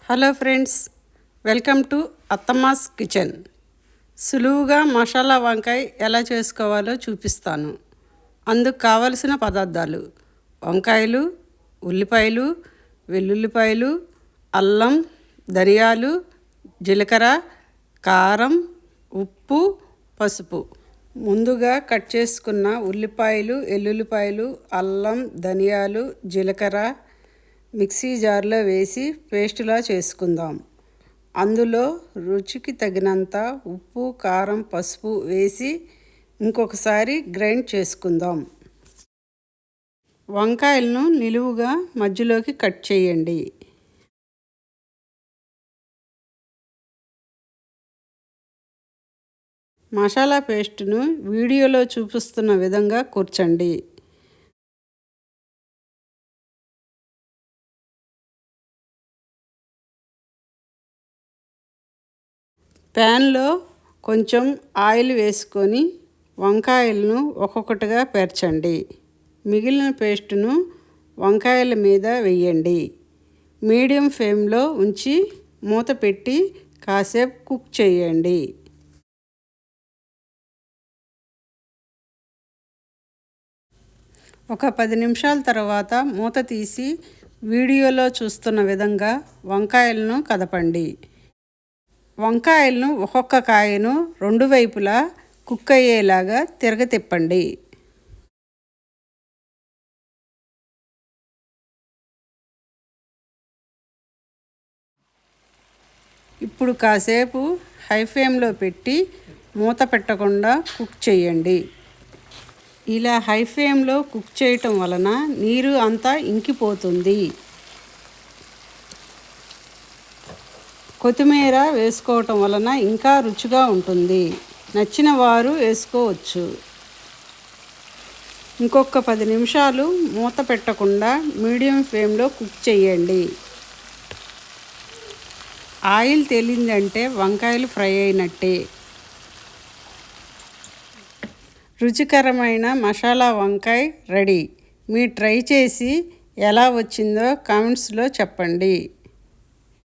Hello friends, welcome to Athamma's kitchen. సులువుగా మసాలా వంకాయ ఎలా చేసుకోవాలో చూపిస్తాను. అందుకు కావలసిన పదార్థాలు: వంకాయలు, ఉల్లిపాయలు, వెల్లుల్లిపాయలు, అల్లం, ధనియాలు, జీలకర్ర, కారం, ఉప్పు, పసుపు. ముందుగా కట్ చేసుకున్న ఉల్లిపాయలు, ఎల్లుల్లిపాయలు, అల్లం, ధనియాలు, జీలకర్ర మిక్సీ జార్లో వేసి పేస్టులా చేసుకుందాం. అందులో రుచికి తగినంత ఉప్పు, కారం, పసుపు వేసి ఇంకొకసారి గ్రైండ్ చేసుకుందాం. వంకాయలను నిలువుగా మధ్యలోకి కట్ చేయండి. మసాలా పేస్టును వీడియోలో చూపిస్తున్న విధంగా కూర్చండి. ప్యాన్లో కొంచెం ఆయిల్ వేసుకొని వంకాయలను ఒక్కొక్కటిగా పేర్చండి. మిగిలిన పేస్టును వంకాయల మీద వేయండి. మీడియం ఫ్లేమ్లో ఉంచి మూత పెట్టి కాసేపు కుక్ చేయండి. ఒక 10 నిమిషాల తర్వాత మూత తీసి వీడియోలో చూస్తున్న విధంగా వంకాయలను కదపండి. వంకాయలను ఒక్కొక్క కాయను 2 వైపులా కుక్ అయ్యేలాగా తిరగతిప్పండి. ఇప్పుడు కాసేపు హై ఫ్లేమ్లో పెట్టి మూత పెట్టకుండా కుక్ చేయండి. ఇలా హై ఫ్లేమ్లో కుక్ చేయటం వలన నీరు అంతా ఇంకిపోతుంది. కొత్తిమీర వేసుకోవటం వలన ఇంకా రుచిగా ఉంటుంది. నచ్చిన వారు వేసుకోవచ్చు. ఇంకొక 10 నిమిషాలు మూత పెట్టకుండా మీడియం ఫ్లేమ్లో కుక్ చేయండి. ఆయిల్ తేలిందంటే వంకాయలు ఫ్రై అయినట్టే. రుచికరమైన మసాలా వంకాయ రెడీ. మీరు ట్రై చేసి ఎలా వచ్చిందో కామెంట్స్లో చెప్పండి.